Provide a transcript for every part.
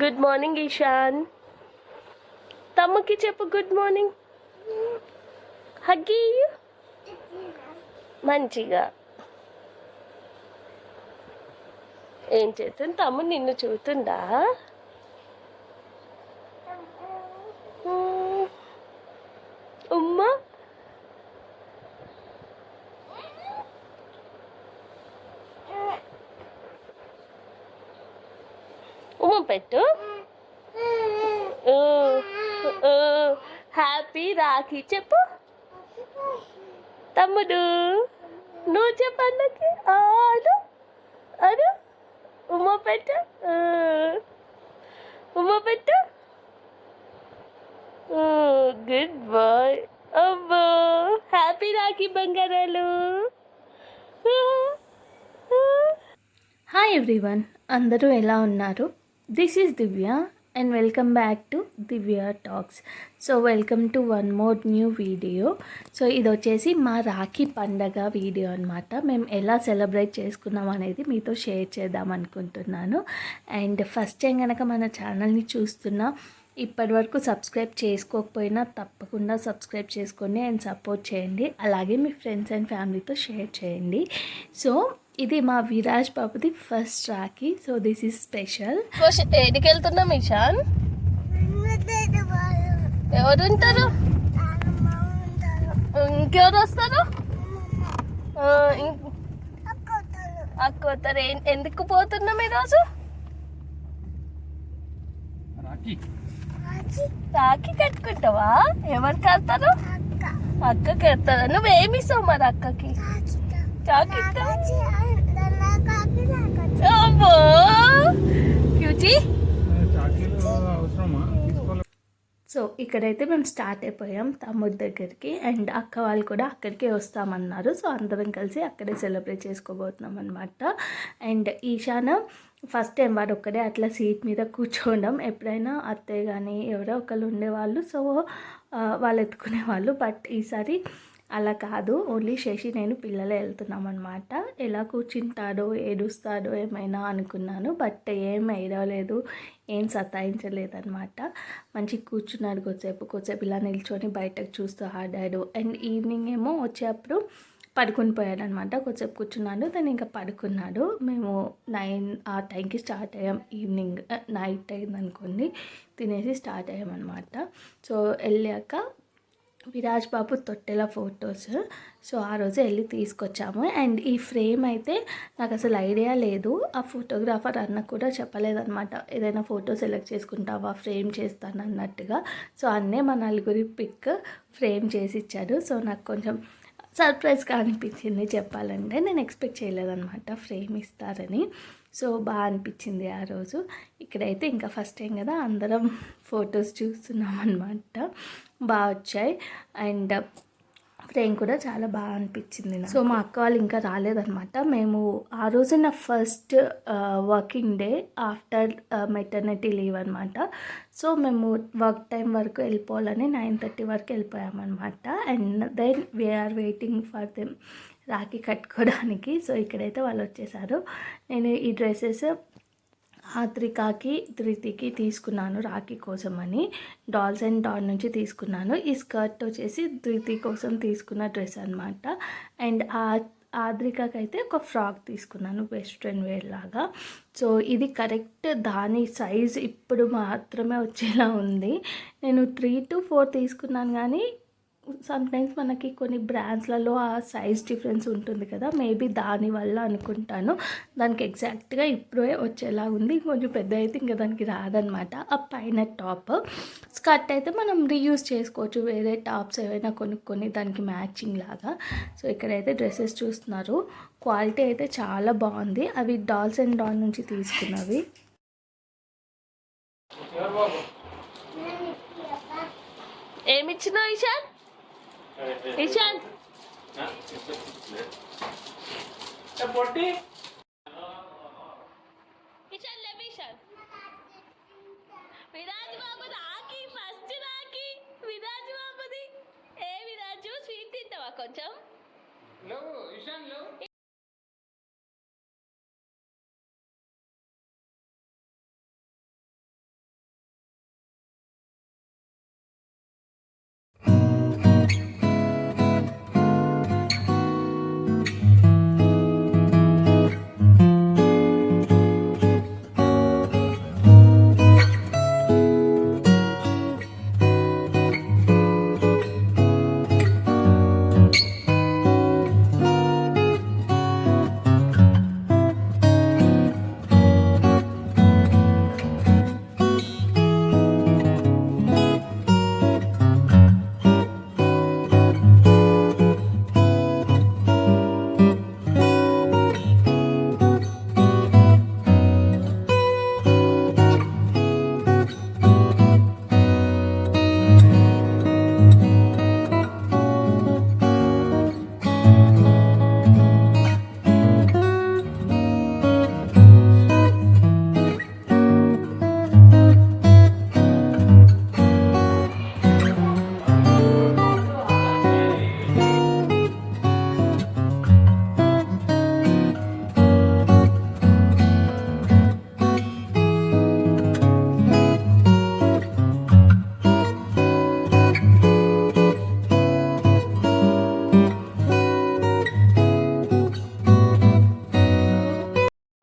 Good morning Ishan. తమ్ముకి చెప్పు good morning. Huggy మంచిగా. ఏం చేస్తుంది తమ్ముడు? నిన్ను చూస్తుందా? ఉమ్మా ఉమ్మ పెట్టు. హ్యాపీ రాఖీ చెప్పు తమ్ముడు. నువ్వు చెప్పు అన్నకి. అను అను ఉమ్మ పెట్టు. ఉమ్మ పెట్టు. Good boy. అబ్బో హ్యాపీ రాఖీ బంగారాలు. హాయ్ ఎవ్రీవన్, అందరూ ఎలా ఉన్నారు? This is Divya and welcome back to Divya talks. So welcome to one more new video. So ఇది వచ్చేసి మా రాఖీ పండగ వీడియో అనమాట. మేము ఎలా సెలబ్రేట్ చేసుకున్నాం అనేది మీతో షేర్ చేద్దాం అనుకుంటున్నాను. అండ్ ఫస్ట్ టైం కనుక మన ఛానల్ని చూస్తున్నా, ఇప్పటి వరకు సబ్స్క్రైబ్ చేసుకోకపోయినా తప్పకుండా సబ్స్క్రైబ్ చేసుకోండి అండ్ సపోర్ట్ చేయండి. అలాగే మీ ఫ్రెండ్స్ అండ్ ఫ్యామిలీతో షేర్ చేయండి. సో ఇది మా విరాజ్ బాబుది first Rakhi. So this is special. ఏడికి వెళ్తున్నాం ఈశాన్? ఎవరు ఉంటారు? ఇంకెవరు వస్తారు? అక్క వస్తారు. ఎందుకు పోతున్నాం ఈరోజు? రాఖీ కట్టుకుంటావా? ఎవరు కడతారు? అక్క కడతారా? నువ్వేమిస్తావు మరి అక్కకి? సో ఇక్కడైతే మేము స్టార్ట్ అయిపోయాం తమ్ముడి దగ్గరికి. అండ్ అక్క వాళ్ళు కూడా అక్కడికే వస్తామన్నారు. సో అందరం కలిసి అక్కడే సెలబ్రేట్ చేసుకోబోతున్నాం అనమాట. అండ్ ఈశాన ఫస్ట్ టైం వాడు ఒక్కడే అట్లా సీట్ మీద కూర్చోవడం. ఎప్పుడైనా అత్తయ్య కానీ ఎవరో ఒకళ్ళు ఉండేవాళ్ళు, సో వాళ్ళు ఎత్తుకునే వాళ్ళు. బట్ ఈసారి అలా కాదు, ఓన్లీ శశి నేను పిల్లలే వెళ్తున్నాం అనమాట. ఎలా కూర్చుంటాడో ఏడుస్తాడో ఏమైనా అనుకున్నాను, బట్ ఏం ఏడవలేదు, ఏం సతాయించలేదన్నమాట. మంచిగా కూర్చున్నాడు. కొద్దిసేపు ఇలా నిల్చొని బయటకు చూస్తూ ఆడాడు. అండ్ ఈవినింగ్ ఏమో వచ్చేటప్పుడు పడుకుని పోయాడు అనమాట. కొద్దిసేపు కూర్చున్నాడు, దాన్ని ఇంకా పడుకున్నాడు. మేము 9 ఆ టైంకి స్టార్ట్ అయ్యాం. ఈవినింగ్ నైట్ అయింది అనుకోండి, తినేసి స్టార్ట్ అయ్యామన్నమాట. సో వెళ్ళాక విరాజ్ బాబు తొట్టెల ఫొటోస్, సో ఆ రోజు వెళ్ళి తీసుకొచ్చాము. అండ్ ఈ ఫ్రేమ్ అయితే నాకు అసలు ఐడియా లేదు, ఆ ఫోటోగ్రాఫర్ అన్న కూడా చెప్పలేదన్నమాట. ఏదైనా ఫోటో సెలెక్ట్ చేసుకుంటావా, ఫ్రేమ్ చేస్తాను అన్నట్టుగా. సో అన్నే మా నలుగురి పిక్ ఫ్రేమ్ చేసి ఇచ్చాడు. సో నాకు కొంచెం సర్ప్రైజ్గా అనిపించింది చెప్పాలంటే. నేను ఎక్స్పెక్ట్ చేయలేదన్నమాట ఫ్రేమ్ ఇస్తారని. సో బాగా అనిపించింది ఆ రోజు. ఇక్కడైతే ఇంకా ఫస్ట్ టైం కదా, అందరం ఫొటోస్ చూస్తున్నాం అనమాట. బాగా వచ్చాయి. అండ్ ఫ్రేమ్ కూడా చాలా బాగా అనిపించింది. సో మా అక్క వాళ్ళు ఇంకా రాలేదన్నమాట. మేము ఆ రోజు నా first working day after maternity leave అనమాట. సో మేము వర్క్ టైం వరకు వెళ్ళిపోవాలని 9:30 వరకు వెళ్ళిపోయామన్నమాట. And then we are waiting for them rakhi కట్టుకోవడానికి. సో ఇక్కడైతే వాళ్ళు వచ్చేసారు. నేను ఈ డ్రెస్సెస్ ఆద్రికాకి ధృతికి తీసుకున్నాను రాఖీ కోసం అని. డాల్స్ అండ్ డాల్ నుంచి తీసుకున్నాను. ఈ స్కర్ట్ వచ్చేసి ధృతి కోసం తీసుకున్న డ్రెస్ అనమాట. అండ్ ఆద్రికాకి అయితే ఒక ఫ్రాక్ తీసుకున్నాను వెస్ట్రన్ వేర్ లాగా. సో ఇది కరెక్ట్ దాని సైజ్ ఇప్పుడు మాత్రమే వచ్చేలా ఉంది. నేను 3 to 4 తీసుకున్నాను, కానీ సమ్టైమ్స్ మనకి కొన్ని బ్రాండ్స్లలో ఆ సైజ్ డిఫరెన్స్ ఉంటుంది కదా, మేబీ దానివల్ల అనుకుంటాను. దానికి ఎగ్జాక్ట్గా ఇప్పుడే వచ్చేలా ఉంది. కొంచెం పెద్ద అయితే ఇంకా దానికి రాదనమాట. ఆ పైన టాప్ స్కర్ట్ అయితే మనం రీయూజ్ చేసుకోవచ్చు, వేరే టాప్స్ ఏవైనా కొనుక్కొని దానికి మ్యాచింగ్ లాగా. సో ఇక్కడైతే డ్రెస్సెస్ చూస్తున్నారు. క్వాలిటీ అయితే చాలా బాగుంది. అవి డాల్స్ అండ్ డాల్ నుంచి తీసుకున్నవి. ఏమిచ్చినావు ఈశాన్? ఈశాన్ విరాజ్ బాబు రాఖీ, ఫస్ట్ రాఖీ విరాజ్ బాబుది. ఏ విరాజు స్వీట్ తింటావా కొంచెం?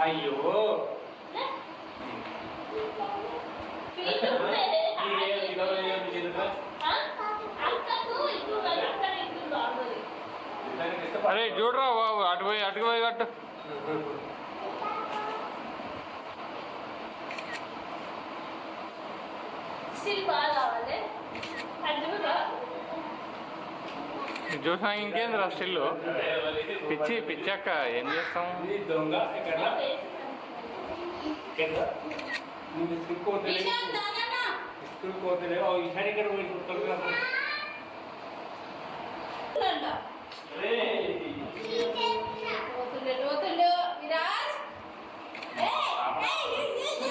అయ్యో స్వీట్ ఉంటేనే అక్కకు ఇప్పుడు అక్కడ ఇంట్లో బాగుంది. అరే చూడరా బాబు, అటు పోయి కట్టు. స్టిల్ బాగా కావాలి అది చూడరా. చూసినా ఇంకేందిరా స్టిల్ పిచ్చాక ఏం చేస్తాం. దొంగ ఎక్కడ స్కూల్ పోతలే ఈసారి ఇక్కడ పోయి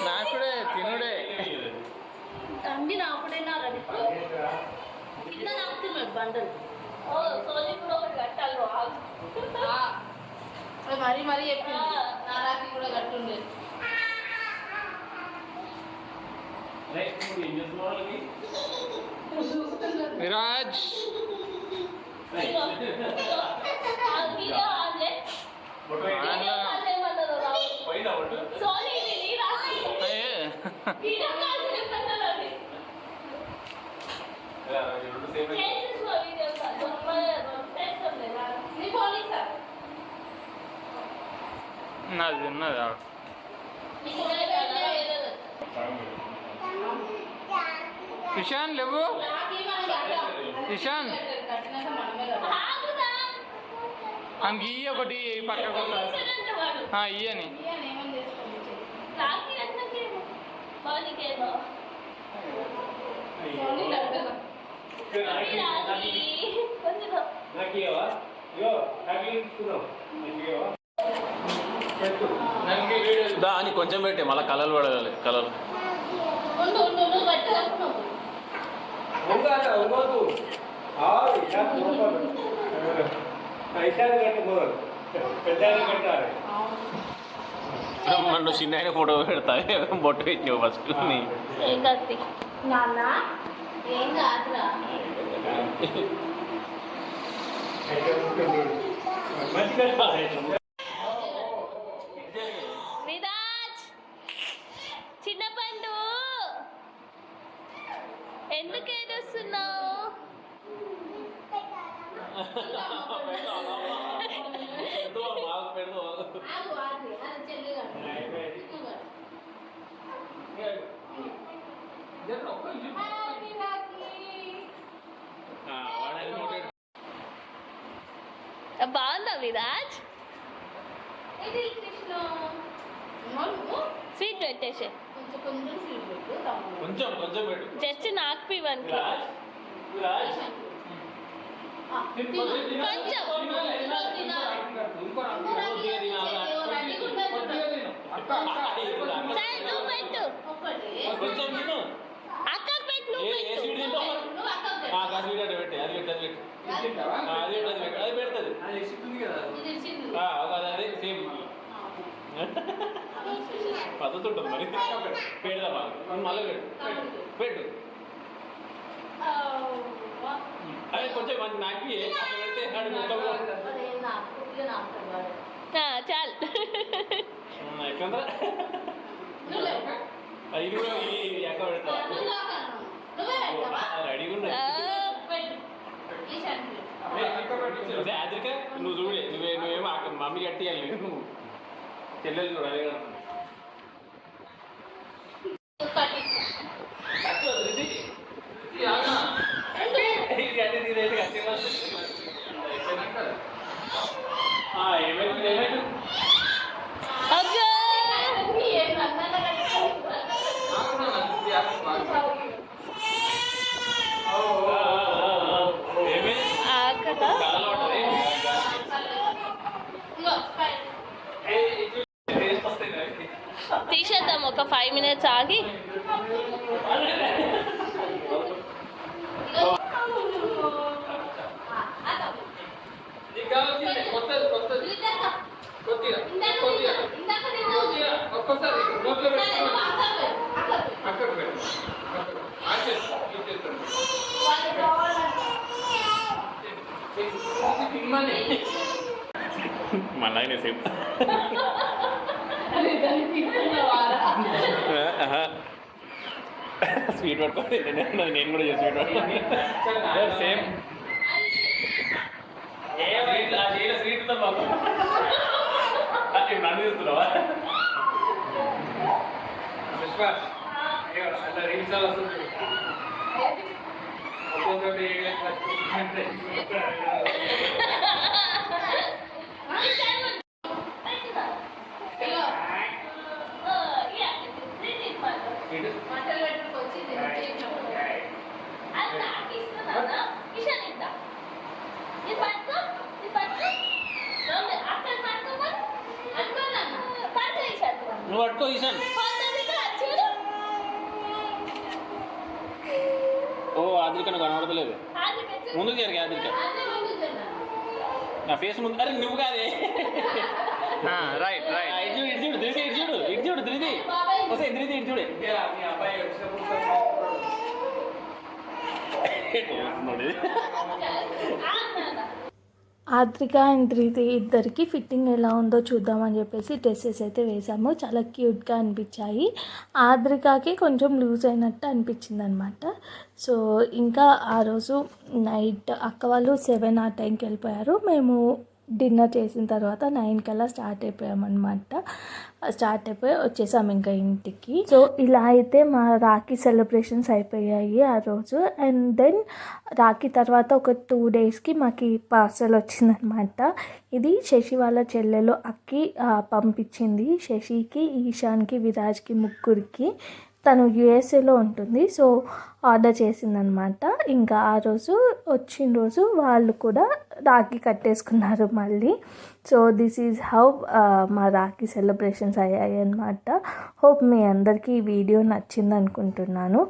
నాకుడే తినుడే. తండ్రి నాకుడైనా రండి కింద నాకుతున్నాడు బండలు. ఓ సోని కూడా ఒకటి కట్టాలి మరీ మరీ చెప్పింది నారాకి కూడా కట్టుండే. విరాజ్ సోనీ నాది తిన్నది. ఇషాన్ లేవు, ఇషాన్ మనకి ఇయ్యి ఒకటి పక్కకు ఇయ్యని. దాన్ని కొంచెం పెట్టే మళ్ళీ కలర్ పడగాలి. కలర్ నన్ను చిన్న ఆయన ఫోటో పెడతా బొట్టు పెట్టినావు ఫస్ట్. నాన్న ఏం కాదురా. విరాజ్ చిన్న పండు ఎందుకు ఏడుస్తున్నావు? బాగుందా విరాజ్? స్వీట్ పెట్టేసే కొంచెం కొంచెం పెట్టు. జస్ట్ నాకు పివన్కి సరే నువ్వు పెట్టు. కొంచెం తిను. అక్కకు పెట్టు, నువ్వు ఏ స్వీట్ తింటావు? అది పెట్టి అది పెట్టి అది పెడుతుంది. అదే సేమ్ పద్ధతి ఉంటుంది మరి. పెడదామా మళ్ళీ పెట్టు. అదే కొంచెం మంచి నాకు అట్లా పెడితే ఆడు మొత్తం చాలు. ఎట్లా ఇది కూడా ఎక్క పెడతా రెడీగా ఉన్నాయి. ఆద్రిక నువ్వు చూడే నువ్వేమో అక్కడ మమ్మీ కట్టియాలి. నువ్వు చెల్లెలు చూడు అదే కదా. ఏమైంది తీసేద్దాం ఒక 5 minutes ఆగి. మళ్ళీ సేమ్ తల్లి తీసుకున్నావారా? స్వీట్ పట్టుకోండి నేను కూడా చేసి స్వీట్ పట్టుకోండి సేమ్ స్వీట్ ఉందా బాబు నన్ను చూస్తున్నావా అట్లా రీల్స్ వస్తుంది ఒక్కొక్కటి ఇగో, మంటలు పెట్టుకొచ్చి తినేసినాము. అది నాకు ఇస్తున్నా ఇషాన్ ఇంత ఇది పట్టుకో ఇది పట్టుకో అక్కడ పట్టుకో అనుకోన్నాను పట్టుకో ఇషాన్ నువ్వు పట్టుకో ఈశాన్ చూడు ఓ ఆదిరిక కనబడతలేదు ముందుకు జరిగే ఆదిరిక అదే ముందు తిన్నా. నా ఫేస్ ముందు అరే నువ్వు కాదే రైట్ రైట్ ఇటు చూడు ధృతి ఇటు చూడు ధృతి బాబాయ్ వస్తే ధృతి ఇటు చూడే మీ అబ్బాయి వచ్చినప్పుడు ఆద్రిక అండ్ ధృతి ఇద్దరికి ఫిట్టింగ్ ఎలా ఉందో చూద్దామని చెప్పేసి డ్రెస్సెస్ అయితే వేసాము. చాలా క్యూట్గా అనిపించాయి. ఆద్రికకి కొంచెం లూజ్ అయినట్టు అనిపించింది అనమాట. సో ఇంకా ఆ రోజు నైట్ అక్క వాళ్ళు 7 ఆ టైంకి వెళ్ళిపోయారు. మేము డిన్నర్ చేసిన తర్వాత 9 కల్లా స్టార్ట్ అయిపోయామన్నమాట. స్టార్ట్ అయిపోయి వచ్చేసాము ఇంకా ఇంటికి. సో ఇలా అయితే మా రాఖీ సెలబ్రేషన్స్ అయిపోయాయి ఆ రోజు. అండ్ దెన్ రాఖీ తర్వాత ఒక 2 డేస్కి మాకు పార్సల్ వచ్చిందనమాట. ఇది శశి వాళ్ళ చెల్లెలు అక్కి పంపించింది. శశికి, ఈశాన్కి, విరాజ్కి ముగ్గురికి. తను యుఎస్ఏలో ఉంటుంది. సో ఆర్డర్ చేసిందనమాట. ఇంకా ఆ రోజు వచ్చిన రోజు వాళ్ళు కూడా రాఖీ కట్టేసుకున్నారు మళ్ళీ. సో దిస్ ఈజ్ హౌ మా రాఖీ సెలబ్రేషన్స్ అయ్యాయి అన్నమాట. హోప్ మీ అందరికీ ఈ వీడియో నచ్చింది అనుకుంటున్నాను.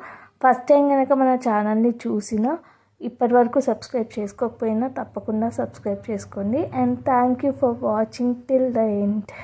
ఫస్ట్ టైం కనుక మన ఛానల్ని చూసినా ఇప్పటివరకు సబ్స్క్రైబ్ చేసుకోకపోయినా తప్పకుండా సబ్స్క్రైబ్ చేసుకోండి. And thank you for watching till the end.